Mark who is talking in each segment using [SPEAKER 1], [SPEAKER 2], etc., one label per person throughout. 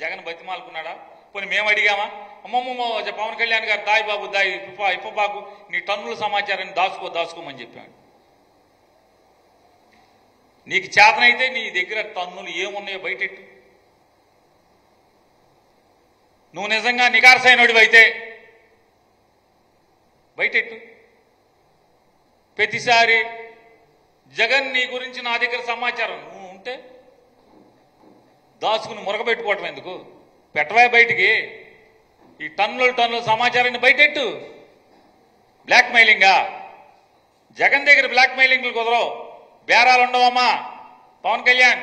[SPEAKER 1] జగన్ బతిమాలుకున్నాడా? పోనీ మేము అడిగామా? అమ్మమ్మ పవన్ కళ్యాణ్ గారు దాయి బాబు దాయి ఇప్పబాకు నీ టన్నుల సమాచారాన్ని దాచుకోమని చెప్పాడు. నీకు చేతనైతే నీ దగ్గర టన్నులు ఏమున్నాయో బయటెట్టు. నువ్వు నిజంగా నికార్సైనోడివి అయితే బయటెట్టు. ప్రతిసారి జగన్ నీ గురించి నా దగ్గర సమాచారం నువ్వు ఉంటే దాచుకుని మురగబెట్టుకోవటం ఎందుకు? పెట్టవా బయటికి. ఈ టన్నుల సమాచారాన్ని బయటెట్టు. బ్లాక్ మెయిలింగా? జగన్ దగ్గర బ్లాక్ మెయిలింగ్లు కుదరవు, బేరాలు ఉండవమ్మా. పవన్ కళ్యాణ్,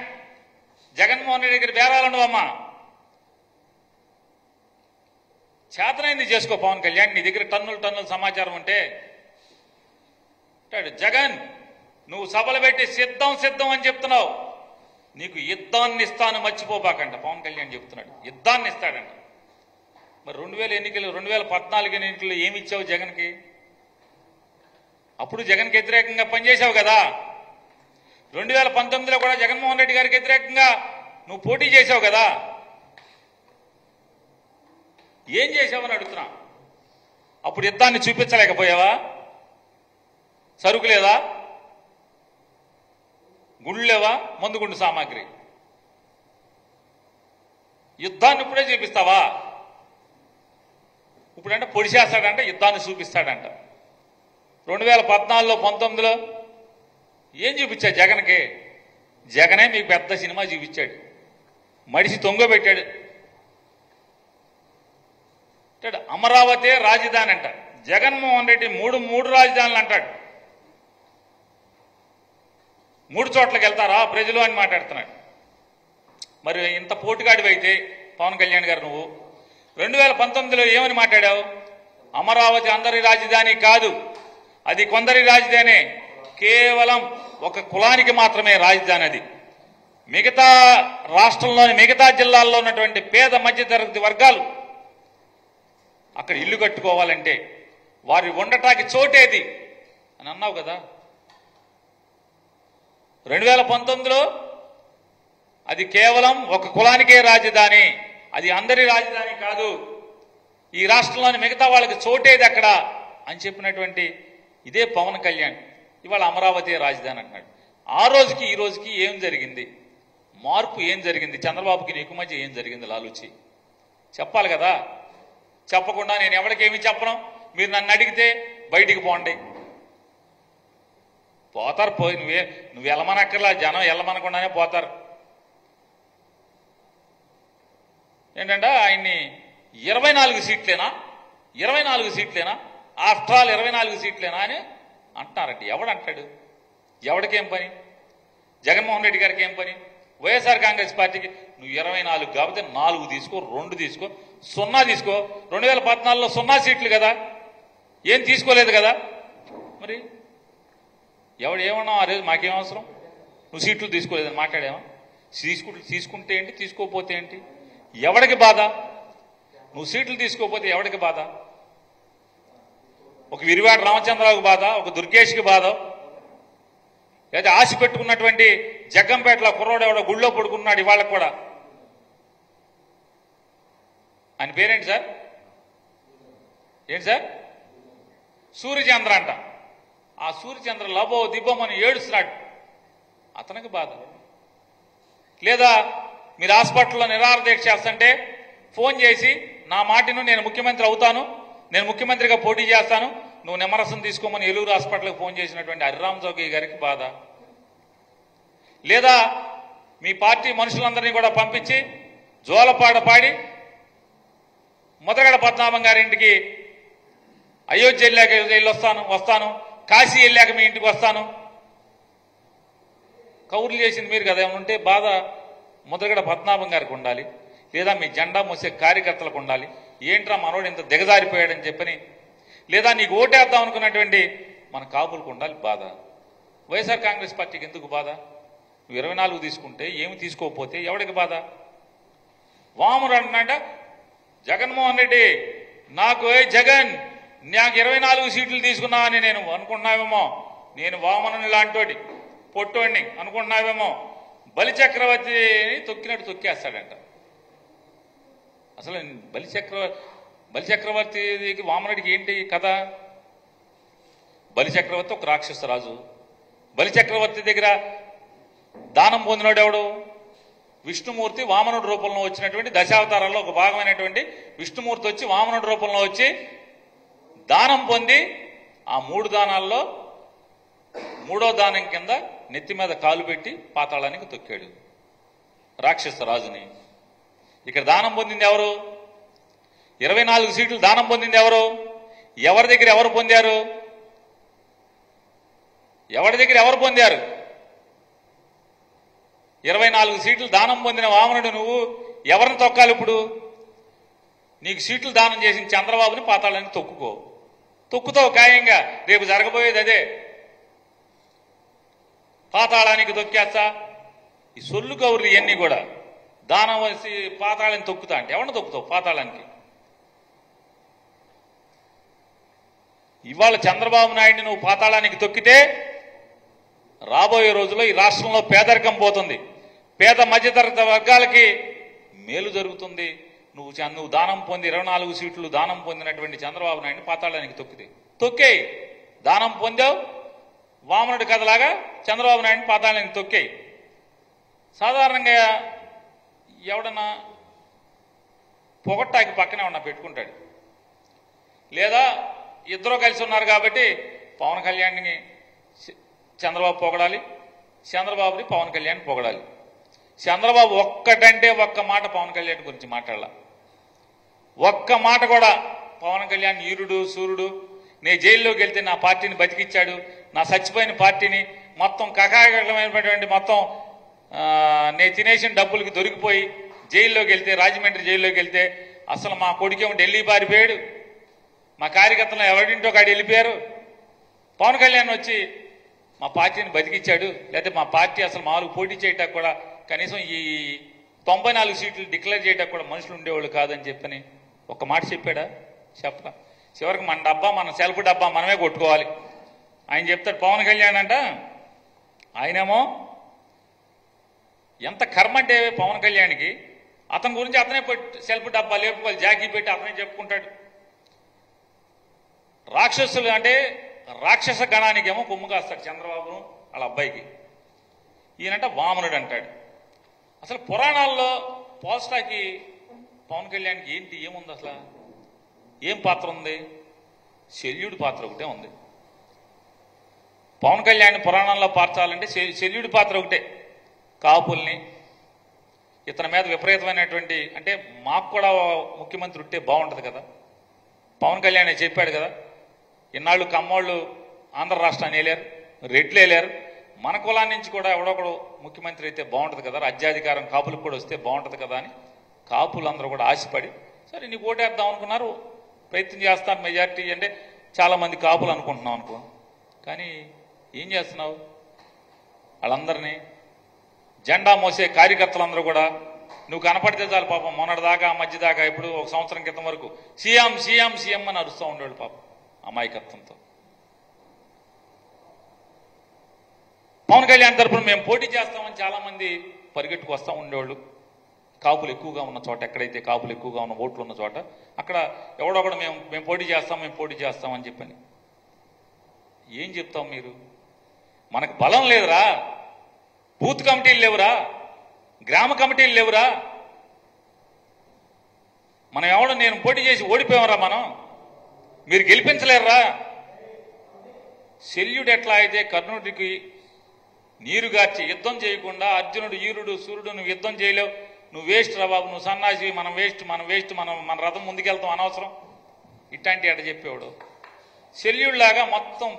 [SPEAKER 1] జగన్మోహన్ రెడ్డి దగ్గర బేరాలు ఉండవమ్మా. చేతనైంది చేసుకో పవన్ కళ్యాణ్. నీ దగ్గర టన్నుల సమాచారం ఉంటే జగన్ నువ్వు సభలు పెట్టి సిద్ధం అని చెప్తున్నావు. నీకు యుద్ధాన్ని ఇస్తాను మర్చిపోబాకంట పవన్ కళ్యాణ్ చెప్తున్నాడు. యుద్ధాన్ని ఇస్తాడంట. మరి 2014 ఎన్నికల్లో ఏమి ఇచ్చావు జగన్కి? అప్పుడు జగన్కి వ్యతిరేకంగా పనిచేశావు కదా. 2019లో కూడా జగన్మోహన్ రెడ్డి గారికి వ్యతిరేకంగా నువ్వు పోటీ చేశావు కదా. ఏం చేశావని అడుగుతున్నా. అప్పుడు యుద్ధాన్ని చూపించలేకపోయావా? సరుకు లేదా? గుండు లేవా? మందుగుండు సామాగ్రి. యుద్ధాన్ని ఇప్పుడే చూపిస్తావా? ఇప్పుడంటే పొడి చేస్తాడంట, యుద్ధాన్ని చూపిస్తాడంట. 2014లో 19లో ఏం చూపించా జగన్కి? జగనే మీకు పెద్ద సినిమా చూపించాడు. మడిసి తొంగబెట్టాడు. అమరావతి రాజధాని అంట. జగన్మోహన్ రెడ్డి మూడు రాజధానులు అంటాడు. 3 చోట్లకి వెళ్తారా ప్రజలు అని మాట్లాడుతున్నాడు. మరి ఇంత పోటుగాడివైతే పవన్ కళ్యాణ్ గారు నువ్వు 2019లో ఏమని మాట్లాడావు? అమరావతి అందరి రాజధాని కాదు, అది కొందరి రాజధాని, కేవలం ఒక కులానికి మాత్రమే రాజధాని. అది మిగతా రాష్ట్రంలోని మిగతా జిల్లాల్లో ఉన్నటువంటి పేద మధ్యతరగతి వర్గాలు అక్కడ ఇల్లు కట్టుకోవాలంటే వారి ఉండటానికి చోటేది అని అన్నావు కదా. 2019లో అది కేవలం ఒక కులానికే రాజధాని, అది అందరి రాజధాని కాదు, ఈ రాష్ట్రంలోని మిగతా వాళ్ళకి చోటేది అక్కడ అని చెప్పినటువంటి ఇదే పవన్ కళ్యాణ్ ఇవాళ అమరావతి రాజధాని అంటున్నాడు. ఆ రోజుకి ఈ రోజుకి ఏం జరిగింది? మార్పు ఏం జరిగింది? చంద్రబాబుకి నీకు మధ్య ఏం జరిగింది? లాలూచి చెప్పాలి కదా. చెప్పకుండా నేను ఎవరికేమీ చెప్పను. మీరు నన్ను అడిగితే బయటికి పోండి. పోతారు. నువ్వు వెళ్ళమనక్కర్లా, జనం వెళ్ళమనకుండానే పోతారు. ఏంటంటే ఆయన్ని 24 సీట్లేనా 24 సీట్లేనా ఆఫ్టర్ ఆల్ 24 సీట్లేనా అని అంటున్నారండి. ఎవడంటాడు? ఎవడికేం పని? జగన్మోహన్ రెడ్డి గారికి ఏం పని? వైఎస్ఆర్ కాంగ్రెస్ పార్టీకి నువ్వు 24 కాబట్టి 4 తీసుకో, 2 తీసుకో, 0 తీసుకో. 2014లో 0 సీట్లు కదా, ఏం తీసుకోలేదు కదా. మరి ఎవడు ఏమన్నా ఆ రోజు మాకేం అవసరం? నువ్వు సీట్లు తీసుకోలేదని మాట్లాడేమా? తీసుకుంటే ఏంటి, తీసుకోకపోతే ఏంటి? ఎవడికి బాధ? నువ్వు సీట్లు తీసుకోకపోతే ఎవడికి బాధ? ఒక విరివాడ రామచంద్రరావుకి బాధ, ఒక దుర్గేష్కి బాధ, లేదా ఆశ పెట్టుకున్నటువంటి జగ్గంపేటలో కుర్రోడు ఎవడో గుళ్ళో పడుకున్నాడు ఇవాళకు కూడా. ఆయన పేరేంటి సార్? ఏంటి సార్? సూర్యచంద్ర అంట. ఆ సూర్యచంద్ర లబో దిబ్బమని ఏడుస్తున్నాడు, అతనికి బాధ. లేదా మీరు హాస్పిటల్లో నిరాహార దీక్ష చేస్తుంటే ఫోన్ చేసి నా మాటను నేను ముఖ్యమంత్రి అవుతాను, నేను ముఖ్యమంత్రిగా పోటీ చేస్తాను, నువ్వు నిమ్మరసం తీసుకోమని ఏలూరు హాస్పిటల్కి ఫోన్ చేసినటువంటి హరిరామ్ జోగి గారికి బాధ. లేదా మీ పార్టీ మనుషులందరినీ కూడా పంపించి జోలపాట పాడి ముద్రగడ పద్మనాభం గారింటికి అయోధ్య వెళ్ళాక వస్తాను, కాశీ వెళ్ళాక మీ ఇంటికి వస్తాను కౌర్లు చేసింది మీరు కదా. ఏమంటే బాధ ముద్రగడ పద్మనాభం గారికి ఉండాలి, లేదా మీ జెండా మోసే కార్యకర్తలకు ఉండాలి. ఏంట్రా మనోడు ఇంత దిగజారిపోయాడని చెప్పని, లేదా నీకు ఓటేద్దాం అనుకున్నటువంటి మన కాపులకు ఉండాలి బాధ. వైఎస్ఆర్ కాంగ్రెస్ పార్టీకి ఎందుకు బాధ? నువ్వు 24 తీసుకుంటే ఏమి తీసుకోకపోతే ఎవడికి బాధ? వాముడు అంటున్నాడ జగన్మోహన్ రెడ్డి నాకు జగన్ నాకు 24 సీట్లు తీసుకున్నా అని నేను అనుకుంటున్నావేమో, నేను వామనుని లాంటోడి పొట్టోడిని అనుకుంటున్నావేమో, బలిచక్రవర్తిని తొక్కినట్టు తొక్కేస్తాడంట. అసలు బలిచక్రవర్తికి వామనుడికి ఏంటి కథ? బలిచక్రవర్తి ఒక రాక్షస రాజు. బలిచక్రవర్తి దగ్గర దానం పొందినాడు ఎవడు? విష్ణుమూర్తి వామనుడి రూపంలో వచ్చినటువంటి దశావతారాల్లో ఒక భాగమైనటువంటి విష్ణుమూర్తి వచ్చి వామనుడి రూపంలో వచ్చి దానం పొంది ఆ 3 దానాల్లో 3వ దానం కింద నెత్తి మీద కాలు పెట్టి పాతాళానికి తొక్కాడు రాక్షస రాజుని. ఇక్కడ దానం పొందింది ఎవరు? 24 సీట్లు దానం పొందింది ఎవరు? ఎవరి దగ్గర ఎవరు పొందారు? ఎవరి దగ్గర ఎవరు పొందారు? 24 సీట్లు దానం పొందిన వామనుడు నువ్వు ఎవరిని తొక్కాలి ఇప్పుడు? నీకు సీట్లు దానం చేసిన చంద్రబాబుని పాతాళానికి తొక్కుతావు ఖాయంగా. రేపు జరగబోయేది అదే. పాతాళానికి తొక్కేస్తా. ఈ సొల్లు గౌర్లు ఇవన్నీ కూడా దానం వేసి పాతాళాన్ని తొక్కుతా అంటే ఎవరిని తొక్కుతావు పాతాళానికి? ఇవాళ చంద్రబాబు నాయుడిని నువ్వు పాతాళానికి తొక్కితే రాబోయే రోజుల్లో ఈ రాష్ట్రంలో పేదరికం పోతుంది, పేద మధ్యతరగతి వర్గాలకి మేలు జరుగుతుంది. నువ్వు దానం పొంది 24 సీట్లు దానం పొందినటువంటి చంద్రబాబు నాయుడిని పాతాళానికి తొక్కేయి. దానం పొందావు, వామనుడి కథలాగా చంద్రబాబు నాయుడిని పాతాళానికి తొక్కేయి. సాధారణంగా ఎవడన్నా పొగట్టాకి పక్కనే ఉన్న పెట్టుకుంటాడు, లేదా ఇద్దరు కలిసి ఉన్నారు కాబట్టి పవన్ కళ్యాణ్ని చంద్రబాబు పొగడాలి, చంద్రబాబుని పవన్ కళ్యాణ్ పొగడాలి. చంద్రబాబు ఒక్కటంటే ఒక్క మాట పవన్ కళ్యాణ్ గురించి మాట్లాడాల. ఒక్క మాట కూడా పవన్ కళ్యాణ్ ఈరుడు సూర్యుడు, నేను జైల్లోకి వెళ్తే నా పార్టీని బతికిచ్చాడు, నా చచ్చిపోయిన పార్టీని మొత్తం కకాకమైనటువంటి మొత్తం నేను తినేసిన డబ్బులకి దొరికిపోయి జైల్లోకి వెళ్తే, రాజమండ్రి జైల్లోకి వెళ్తే అసలు మా కొడుకేమో ఢిల్లీ పారిపోయాడు, మా కార్యకర్తలు ఎవరింటో కాడి వెళ్ళిపోయారు, పవన్ కళ్యాణ్ వచ్చి మా పార్టీని బతికిచ్చాడు, లేకపోతే మా పార్టీ అసలు మామూలు పోటీ చేయటానికి కూడా కనీసం ఈ 94 సీట్లు డిక్లేర్ చేయడానికి కూడా మనుషులు ఉండేవాళ్ళు కాదని చెప్పని ఒక్క మాట చెప్పాడా? చెప్పరా. చివరికి మన డబ్బా, మన సెల్ఫ్ డబ్బా మనమే కొట్టుకోవాలి ఆయన చెప్తాడు. పవన్ కళ్యాణ్ అంట ఆయనేమో ఎంత కర్మ అంటే పవన్ కళ్యాణ్కి, అతని గురించి అతనే సెల్ఫ్ డబ్బా లేపుకోవాలి, జాకీ పెట్టి అతనే చెప్పుకుంటాడు. రాక్షసులు అంటే రాక్షస గణానికేమో కొమ్ము కాస్తాడు చంద్రబాబును వాళ్ళ అబ్బాయికి. ఈయనంట వామనుడు అంటాడు. అసలు పురాణాల్లో పోస్టాకి పవన్ కళ్యాణ్కి ఏముంది? అసలు ఏం పాత్ర ఉంది? శల్యుడి పాత్ర ఒకటే ఉంది. పవన్ కళ్యాణ్ పురాణాల్లో పార్చాలంటే శల్యుడి పాత్ర ఒకటే. కాపుల్ని ఇతని మీద విపరీతమైనటువంటి, అంటే మాకు కూడా ముఖ్యమంత్రి ఉంటే బాగుంటుంది కదా, పవన్ కళ్యాణ్ చెప్పాడు కదా, ఇన్నాళ్ళు కమ్మోళ్ళు ఆంధ్ర రాష్ట్రాన్ని వెళ్ళారు, రెడ్లు వెళ్ళారు, మన కులాన్ని నుంచి కూడా ఎవడొకడు ముఖ్యమంత్రి అయితే బాగుంటుంది కదా, రాజ్యాధికారం కాపులకు కూడా వస్తే బాగుంటుంది కదా అని కాపులందరూ కూడా ఆశపడి సరే నీకు ఓటేద్దాం అనుకున్నారు, ప్రయత్నం చేస్తాను, మెజారిటీ అంటే చాలామంది కాపులు అనుకుంటున్నాం అనుకో. కానీ ఏం చేస్తున్నావు? వాళ్ళందరినీ జెండా మోసే కార్యకర్తలందరూ కూడా నువ్వు కనపడితే చాలు పాపం మొన్నటిదాకా మధ్యదాకా ఇప్పుడు 1 సంవత్సరం క్రితం వరకు సీఎం సీఎం సీఎం అని అరుస్తూ ఉండేవాడు పాపం అమాయకత్వంతో. పవన్ కళ్యాణ్ తరఫున మేము పోటీ చేస్తామని చాలా మంది పరిగెట్టుకు వస్తూ ఉండేవాళ్ళు. కాపులు ఎక్కువగా ఉన్న చోట, ఎక్కడైతే కాపులు ఎక్కువగా ఉన్న ఓట్లు ఉన్న చోట అక్కడ ఎవడో కూడా మేము పోటీ చేస్తామని చెప్పని. ఏం చెప్తాం మీరు? మనకు బలం లేదురా, బూత్ కమిటీలు లేవురా, గ్రామ కమిటీలు లేవురా, మనం ఎవడో నేను పోటీ చేసి ఓడిపోయామరా, మనం మీరు గెలిపించలేరురా. శల్యుడు ఎట్లా అయితే కర్ణుడికి నీరుగార్చి యుద్ధం చేయకుండా అర్జునుడు ఈరుడు సూర్యుడు నువ్వు యుద్ధం చేయలేవు, నువ్వు వేస్ట్ రా బాబు, నువ్వు సన్నాసి, మనం వేస్ట్ మన రథం ముందుకెళ్తాం అనవసరం ఇట్లాంటి అట చెప్పేవాడు. శల్యుడిలాగా మొత్తం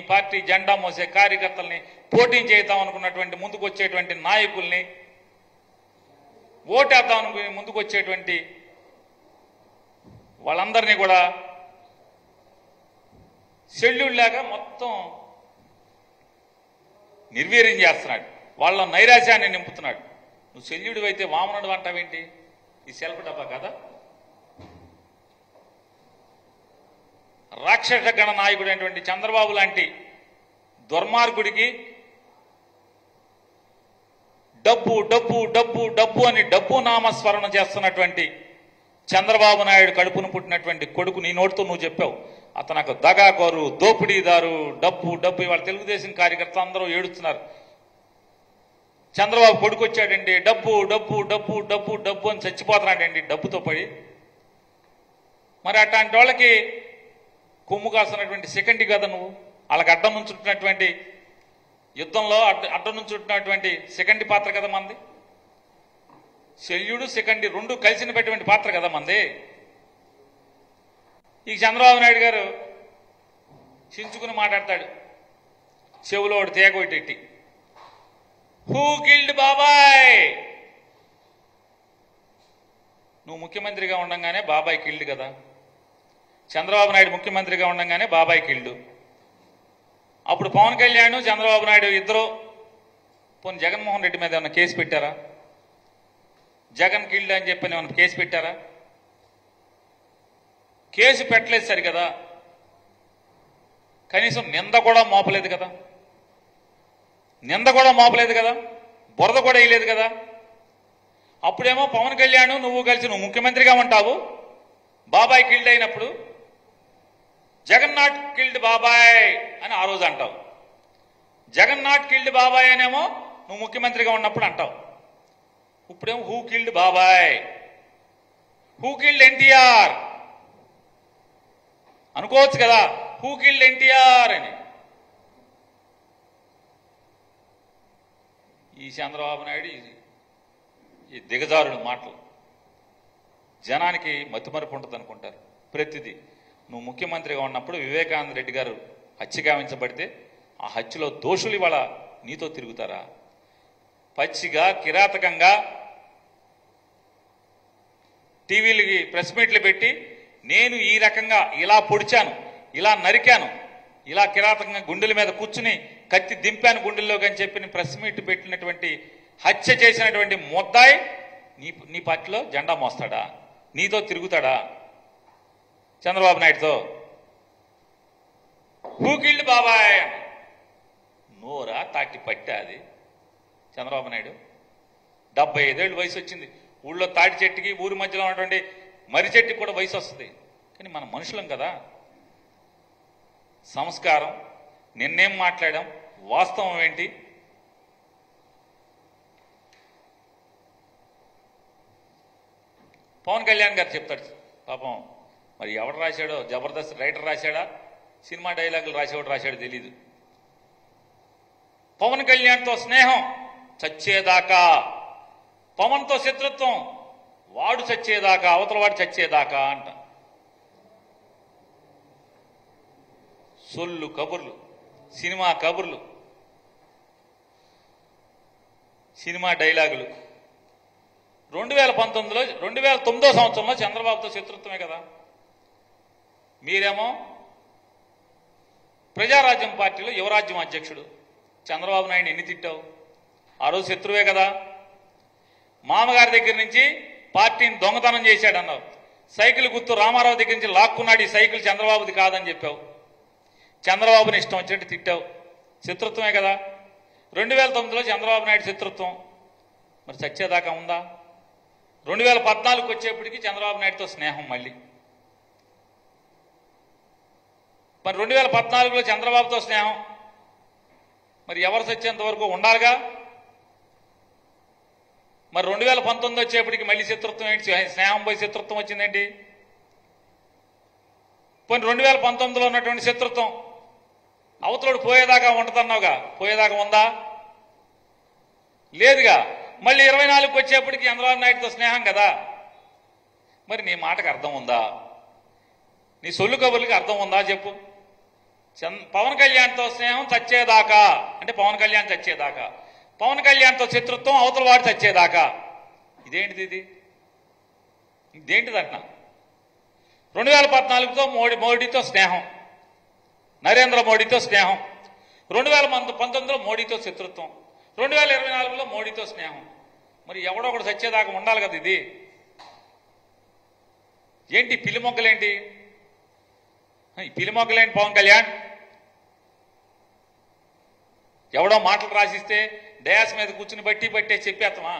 [SPEAKER 1] పార్టీ జెండా మోసే కార్యకర్తల్ని పోటీ చేద్దాం అనుకున్నటువంటి ముందుకు వచ్చేటువంటి నాయకుల్ని, ఓటేద్దాం అనుకుని ముందుకు వచ్చేటువంటి వాళ్ళందరినీ కూడా శల్యుడిలాగా మొత్తం నిర్వీర్యం చేస్తున్నాడు, వాళ్ళ నైరాశ్యాన్ని నింపుతున్నాడు. నువ్వు శల్యుడు అయితే వామనుడు అంటావేంటి? ఈ సెల్ఫ్ డబ్బా కదా. రాక్షస గణ నాయకుడు అయినటువంటి చంద్రబాబు లాంటి దుర్మార్గుడికి డబ్బు డబ్బు డబ్బు డబ్బు అని డబ్బు నామస్మరణ చేస్తున్నటువంటి చంద్రబాబు నాయుడు కడుపును పుట్టినటువంటి కొడుకు నీ నోటితో నువ్వు చెప్పావు. అతను దగాకోరు, దోపిడీదారు, డబ్బు డబ్బు. ఇవాళ తెలుగుదేశం కార్యకర్తలు అందరూ ఏడుస్తున్నారు. చంద్రబాబు కొడుకు వచ్చాడండి, డబ్బు డబ్బు డబ్బు డబ్బు డబ్బు అని చచ్చిపోతున్నాడండి డబ్బుతో పడి. మరి అట్లాంటి వాళ్ళకి కొమ్ము కాస్తున్నటువంటి సెకండ్ కదా నువ్వు. వాళ్ళకి అడ్డం నుంచుంటున్నటువంటి యుద్ధంలో అడ్డం నుంచుంటున్నటువంటి సెకండ్ పాత్ర కదా మంది. శల్యుడు సెకండ్ రెండు కలిసిన పెట్టినటువంటి పాత్ర కదా మంది. ఈ చంద్రబాబు నాయుడు గారు చించుకుని మాట్లాడతాడు, చెవులో ఒకటి తేగొట్టి, హూ కిల్డ్ బాబాయ్. నువ్వు ముఖ్యమంత్రిగా ఉండగానే బాబాయ్ కిల్డ్ కదా. చంద్రబాబు నాయుడు ముఖ్యమంత్రిగా ఉండగానే బాబాయ్ కిల్డ్. అప్పుడు పవన్ కళ్యాణ్ చంద్రబాబు నాయుడు ఇద్దరు పోనీ జగన్మోహన్ రెడ్డి మీద ఏమన్నా కేసు పెట్టారా? జగన్ కిల్డ్ అని చెప్పని ఏమన్నా కేసు పెట్టారా? కేసు పెట్టలేదు సరి కదా, కనీసం నింద కూడా మోపలేదు కదా. నింద కూడా మోపలేదు కదా, బురద కూడా వేయలేదు కదా. అప్పుడేమో పవన్ కళ్యాణ్ నువ్వు కలిసి నువ్వు ముఖ్యమంత్రిగా ఉంటావు, బాబాయ్ కిల్డ్ అయినప్పుడు జగన్ నాట్ కిల్డ్ బాబాయ్ అని ఆ రోజు అంటావు. జగన్ నాట్ కిల్డ్ బాబాయ్ అనేమో నువ్వు ముఖ్యమంత్రిగా ఉన్నప్పుడు అంటావు. ఇప్పుడేమో హూ కిల్డ్ బాబాయ్, హూ కిల్డ్ ఎన్టీఆర్ అనుకోవచ్చు కదా, హూ కిల్డ్ ఎన్టీఆర్ అని. ఈ చంద్రబాబు నాయుడు ఈ దిగజారుడు మాటలు జనానికి మతిమరుపు ఉంటుంది అనుకుంటారు. ప్రతిదీ నువ్వు ముఖ్యమంత్రిగా ఉన్నప్పుడు వివేకానంద రెడ్డి గారు హత్య గావించబడితే ఆ హత్యలో దోషులు ఇవాళ నీతో తిరుగుతారా? పచ్చిగా కిరాతకంగా టీవీలకి ప్రెస్ మీట్లు పెట్టి నేను ఈ రకంగా ఇలా పొడిచాను, ఇలా నరికాను, ఇలా కిరాతకంగా గుండెల మీద కూర్చుని కత్తి దింపాను గుండెల్లోకి అని చెప్పి ప్రెస్ మీట్ పెట్టినటువంటి హత్య చేసినటువంటి ముద్దాయి నీ పార్టీలో జెండా మోస్తాడా? నీతో తిరుగుతాడా? చంద్రబాబు నాయుడుతో హూ కిల్డ్ బాబాయ్ నోరా తాటి పట్టా అది. చంద్రబాబు నాయుడు 75 ఏళ్ళు వయసు వచ్చింది. ఊళ్ళో తాటి చెట్టుకి ఊరి మధ్యలో ఉన్నటువంటి మర్రి చెట్టుకి కూడా వయసు వస్తుంది. కానీ మనం మనుషులం కదా. సంస్కారం, నిన్నేం మాట్లాడాం, వాస్తవం ఏంటి? పవన్ కళ్యాణ్ గారు చెప్తాడు పాపం. మరి ఎవడు రాశాడో, జబర్దస్త్ రైటర్ రాశాడా, సినిమా డైలాగులు రాసేవాడు రాశాడో తెలీదు. పవన్ కళ్యాణ్తో స్నేహం చచ్చేదాకా, పవన్తో శత్రుత్వం వాడు చచ్చేదాకా, అవతల వాడు చచ్చేదాకా అంట. సొల్లు కబుర్లు, సినిమా కబుర్లు, సినిమా డైలాగులు. 2009 సంవత్సరంలో చంద్రబాబుతో శత్రుత్వమే కదా. మీరేమో ప్రజారాజ్యం పార్టీలో యువరాజ్యం అధ్యక్షుడు. చంద్రబాబు నాయుడు ఎన్ని తిట్టావు? ఆ రోజు శత్రువే కదా. మామగారి దగ్గర నుంచి పార్టీని దొంగతనం చేశాడన్నావు. సైకిల్ గుర్తు రామారావు దగ్గర నుంచి లాక్కున్నాడు, ఈ సైకిల్ చంద్రబాబుది కాదని చెప్పావు. చంద్రబాబుని ఇష్టం వచ్చినట్టు తిట్టావు. శత్రుత్వమే కదా. 2009లో చంద్రబాబు నాయుడు శత్రుత్వం మరి చచ్చేదాకా ఉందా? 2014కి వచ్చేప్పటికి చంద్రబాబు నాయుడుతో స్నేహం మళ్ళీ. మరి 2014లో చంద్రబాబుతో స్నేహం మరి ఎవరు చచ్చేంత వరకు ఉండాలిగా. మరి 2019 వచ్చేప్పటికి మళ్ళీ శత్రుత్వం ఏంటి? స్నేహం పోయి శత్రుత్వం వచ్చిందేంటి? పోనీ 2019లో ఉన్నటువంటి శత్రుత్వం అవతలోడు పోయేదాకా ఉంటుందన్నావుగా, పోయేదాకా ఉందా? లేదుగా. మళ్ళీ 24కి వచ్చేప్పటికి చంద్రబాబు నాయుడుతో స్నేహం కదా. మరి నీ మాటకు అర్థం ఉందా? నీ సొల్లు కబుర్లకి అర్థం ఉందా చెప్పు. పవన్ కళ్యాణ్తో స్నేహం చచ్చేదాకా అంటే పవన్ కళ్యాణ్ చచ్చేదాకా, పవన్ కళ్యాణ్తో శత్రుత్వం అవతల వాడు చచ్చేదాకా. ఇదేంటిది? ఇదేంటిది అంటున్నా. 2014తో మోడీతో స్నేహం, నరేంద్ర మోడీతో స్నేహం, 2019లో మోడీతో శత్రుత్వం, 2024లో మోడీతో స్నేహం. మరి ఎవడో ఒకడు చచ్చేదాకా ఉండాలి కదా. ఇది ఏంటి? పిల్లి మొగ్గలేంటి? ఈ పిల్లి మొగ్గలేంటి పవన్ కళ్యాణ్? ఎవడో మాటలు రాసిస్తే డయాస్ మీద కూర్చుని బట్టి పట్టే చెప్పేస్తామా?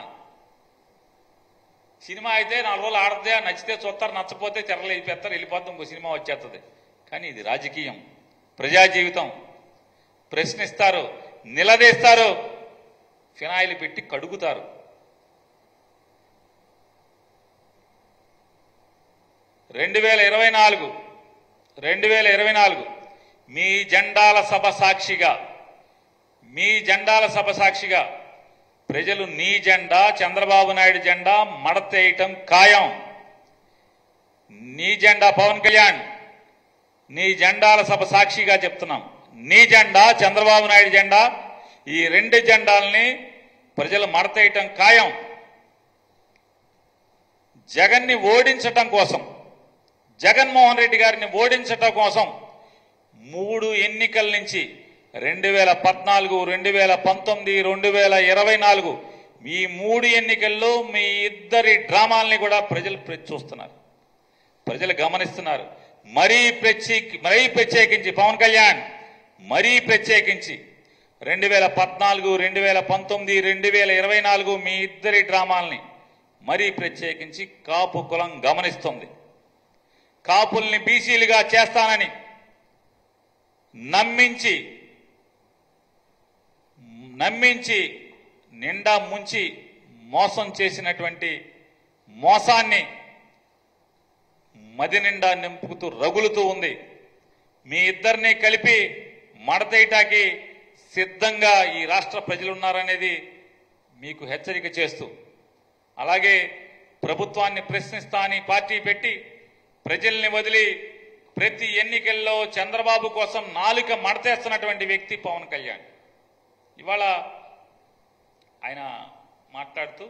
[SPEAKER 1] సినిమా అయితే 4 రోజులు ఆడదే, నచ్చితే చూస్తారు, నచ్చపోతే తెరలు వెళ్ళిపోతారు, వెళ్ళిపోతాం, ఇంకో సినిమా వచ్చేస్తుంది. కానీ ఇది రాజకీయం, ప్రజా జీవితం. ప్రశ్నిస్తారు, నిలదీస్తారు, ఫినాయిల్ పెట్టి కడుగుతారు. రెండు వేల ఇరవై నాలుగు మీ జెండాల సభ సాక్షిగా ప్రజలు నీ జెండా, చంద్రబాబు నాయుడు జెండా మడతేయటం ఖాయం. నీ జెండా పవన్ కళ్యాణ్, నీ జెండాల సభ సాక్షిగా చెప్తున్నాం. నీ జెండా, చంద్రబాబు నాయుడు జెండా, ఈ 2 జెండాలని ప్రజలు మడతేయటం ఖాయం. జగన్ని ఓడించటం కోసం, జగన్మోహన్ రెడ్డి గారిని ఓడించటం కోసం 3 ఎన్నికల నుంచి 2014, 2019, 2024 ఈ 3 ఎన్నికల్లో మీ ఇద్దరి డ్రామాల్ని కూడా ప్రజలు చూస్తున్నారు, ప్రజలు గమనిస్తున్నారు. మరీ ప్రత్యేకించి పవన్ కళ్యాణ్, మరీ ప్రత్యేకించి 2014, 2019, 2024 మీ ఇద్దరి డ్రామాల్ని మరీ ప్రత్యేకించి కాపు కులం గమనిస్తుంది. కాపుల్ని బీసీలుగా చేస్తానని నమ్మించి నిండా ముంచి మోసం చేసినటువంటి మోసాన్ని మది నిండా నింపుతూ రగులుతూ ఉంది. మీ ఇద్దరిని కలిపి మడతేయటానికి సిద్ధంగా ఈ రాష్ట్ర ప్రజలున్నారనేది మీకు హెచ్చరిక చేస్తూ, అలాగే ప్రభుత్వాన్ని ప్రశ్నిస్తా అని పార్టీ పెట్టి ప్రజల్ని వదిలి ప్రతి ఎన్నికల్లో చంద్రబాబు కోసం నాలుక మడతేస్తున్నటువంటి వ్యక్తి పవన్ కళ్యాణ్. ఇవాళ ఆయన మాట్లాడుతూ